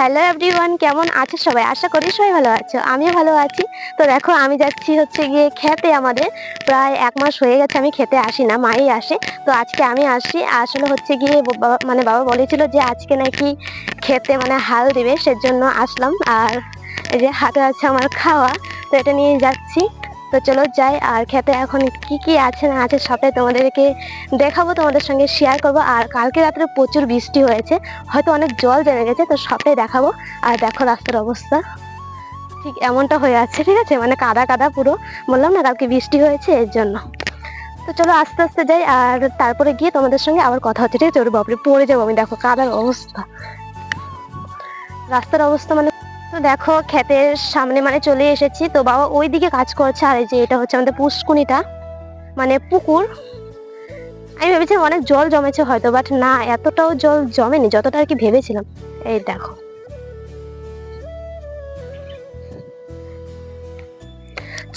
Hello everyone, কেমন আছো সবাই? আশা করি সবাই ভালো আছো, আমিও ভালো আছি। তো দেখো, আমি যাচ্ছি হচ্ছে গিয়ে খেতে। আমাদের প্রায় 1 মাস হয়ে গেছে আমি খেতে আসি না, মাই আসে। তো আজকে আমি আসি। আসলে হচ্ছে গিয়ে বাবা বলেছিল যে আজকে নাকি খেতে হাল দিবে, সেজন্য আসলাম। আর এই যে হাতে আছে আমার খাওয়া, তো এটা নিয়ে যাচ্ছি। তো চলো যাই। আর খেতে এখন কি কি আছে না আছে সবটাই তোমাদেরকে দেখাবো, তোমাদের সঙ্গে শেয়ার করবো। আর কালকে রাত্রে প্রচুর বৃষ্টি হয়েছে, হয়তো অনেক জল জমে গেছে, তো সবটাই দেখাবো। আর দেখো রাস্তার অবস্থা ঠিক এমনটা হয়ে আছে, ঠিক আছে, কাদা কাদা পুরো। বললাম না কালকে বৃষ্টি হয়েছে, এর জন্য। তো চলো আস্তে আস্তে যাই, আর তারপরে গিয়ে তোমাদের সঙ্গে আবার কথা হচ্ছে, ঠিক আছে। ওর বাপরে পড়ে যাবো আমি, দেখো কাদার অবস্থা, রাস্তার অবস্থা। তো দেখো ক্ষেতের সামনে চলে এসেছি। তো বাবা ওইদিকে কাজ করছে, আর এই যে এটা হচ্ছে আমাদের পুষ্কুনিটা, পুকুর। আমি ভেবেছিলাম অনেক জল জমেছে হয়তো, বাট না, এতটাও জল জমেনি যতটা আর কি ভেবেছিলাম। এই দেখো,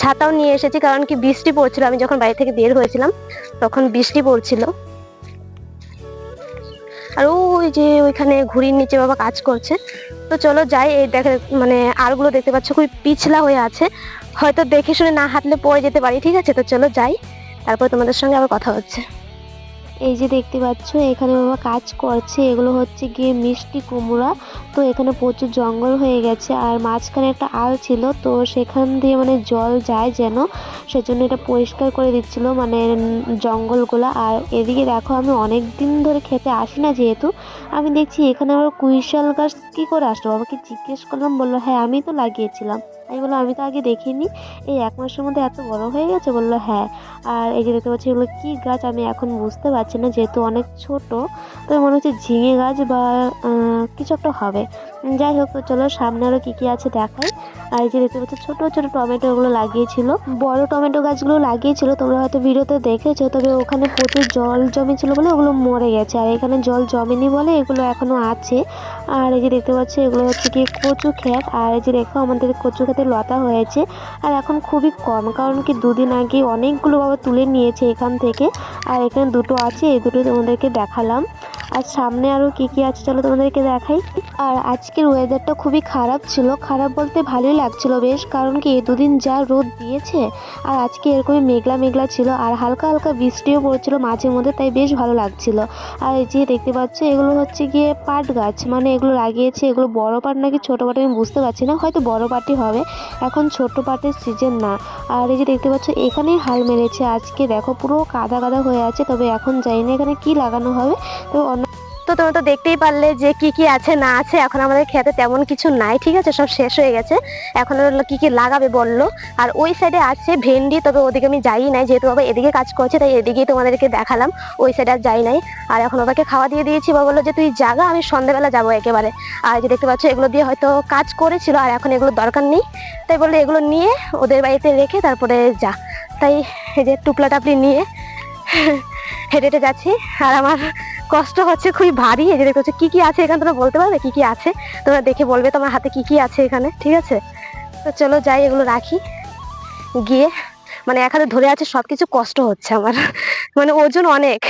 ছাতাও নিয়ে এসেছি, কারণ কি বৃষ্টি পড়ছিল। আমি যখন বাড়ি থেকে বের হয়েছিলাম তখন বৃষ্টি পড়ছিল। আর ওই যে ওইখানে ঘুড়ির নিচে বাবা কাজ করছে। তো চলো যাই। এই দেখে আরগুলো দেখতে পাচ্ছ খুবই পিছলা হয়ে আছে, হয়তো দেখে শুনে না হাঁটলে পড়ে যেতে পারি, ঠিক আছে। তো চলো যাই, তারপর তোমাদের সঙ্গে আবার কথা হচ্ছে। এই যে দেখতে পাচ্ছ এখানে বাবা কাজ করছে, এগুলো হচ্ছে গিয়ে মিষ্টি কুমড়া। তো এখানে প্রচুর জঙ্গল হয়ে গেছে, আর মাঝখানে একটা আল ছিল, তো সেখান দিয়ে জল যায় যেন, সেজন্য এটা পরিষ্কার করে দিচ্ছিল জঙ্গলগুলা। আর এদিকে দেখো, আমি অনেক দিন ধরে খেতে আসি না, যেহেতু আমি দেখছি এখানে আবার কুইশাল গাছ কি করে আসলো। বাবাকে জিজ্ঞেস করলাম, বললো হ্যাঁ আমি তো লাগিয়েছিলাম। আমি বললাম আমি তো আগে দেখিনি, এই 1 মাসের মধ্যে এত বড় হয়ে গেছে। বললো হ্যাঁ। আর এই যে দেখতে পাচ্ছি এগুলো কি গাছ আমি এখন বুঝতে পারছি না, যেহেতু অনেক ছোট। তো মনে হচ্ছে ঝিঙে গাছ বা কিছু একটা হবে। যাই হোক, তো চলো সামনে আরো কি কি আছে দেখাই। আর এই যে দেখতে পাচ্ছি ছোট ছোট টমেটো গুলো লাগিয়েছিল, বড় টমেটো গাছগুলো লাগিয়েছিল, তোমরা হয়তো ভিডিওতে দেখেছো। তবে ওখানে প্রচুর জল জমেছিল বলে ওগুলো মরে গেছে, আর এখানে জল জমেনি বলে এগুলো এখনো আছে। আর এই যে দেখতে পাচ্ছি এগুলো হচ্ছে কি কচু ক্ষেত। আর এই যে দেখো আমাদের কচু ক্ষেতে লতা হয়েছে, আর এখন খুবই কম, কারণ কি 2 দিন আগে অনেকগুলো বাবা তুলে নিয়েছে এখান থেকে। আর এখানে দুটো আছে, এই দুটো তোমাদেরকে দেখালাম। আর সামনে আরো কি কি আছে চলো তোমাদেরকে দেখাই। আর আজকের ওয়েদারটা খুবই খারাপ ছিল, খারাপ বলতে ভালোই লাগছিল বেশ, কারণ কি 2 দিন যা রোদ দিয়েছে, আর আজকে এরকমই মেঘলা মেঘলা ছিল, আর হালকা হালকা বৃষ্টিও পড়ছিল মাঝে মধ্যে, তাই বেশ ভালো লাগছিল। আর এই যে দেখতে পাচ্ছ এগুলো হচ্ছে গিয়ে পাট গাছ, এগুলো লাগিয়েছে। এগুলো বড় পাট নাকি ছোট পাট আমি বুঝতে পারছি না, হয়তো বড় পাটই হবে, এখন ছোট পাটের সিজন না। আর এই যে দেখতে পাচ্ছ এখানেই হাল মেরেছে আজকে, দেখো পুরো কাদা কাদা হয়ে আছে। তবে এখন জানি না এখানে কি লাগানো হবে। তো তো তোমরা তো দেখতেই পারলে যে কি কি আছে না আছে। এখন আমাদের খেতে তেমন কিছু নাই, ঠিক আছে, সব শেষ হয়ে গেছে। এখন কি কি লাগাবে বললো। আর ওই সাইডে আছে ভেন্ডি, তবে ওদিকে আমি যাই নাই, যেহেতু বাবা এদিকে কাজ করছে, তাই এদিকেই তোমাদেরকে দেখালাম, ওই সাইডে আর যাই নাই। আর এখন বাবাকে খাওয়া দিয়ে দিয়েছি, বাবা বললো যে তুই জাগা, আমি সন্ধ্যাবেলা যাবো একেবারে। আর যে দেখতে পাচ্ছ এগুলো দিয়ে হয়তো কাজ করেছিল, আর এখন এগুলো দরকার নেই, তাই বললো এগুলো নিয়ে ওদের বাড়িতে রেখে তারপরে যা। তাই এই যে টুপলা টাপলি নিয়ে হেঁটে হেঁটে যাচ্ছি। আর আমার কষ্ট হচ্ছে, খুবই ভারী। এই যে দেখতে হচ্ছে কি কি আছে এখানে, তোমরা বলতে পারবে কি কি আছে? তোমরা দেখে বলবে তোমার হাতে কি কি আছে এখানে, ঠিক আছে। তো চলো যাই, এগুলো রাখি গিয়ে। এক হাতে ধরে আছে সবকিছু, কষ্ট হচ্ছে আমার, ওজন অনেক।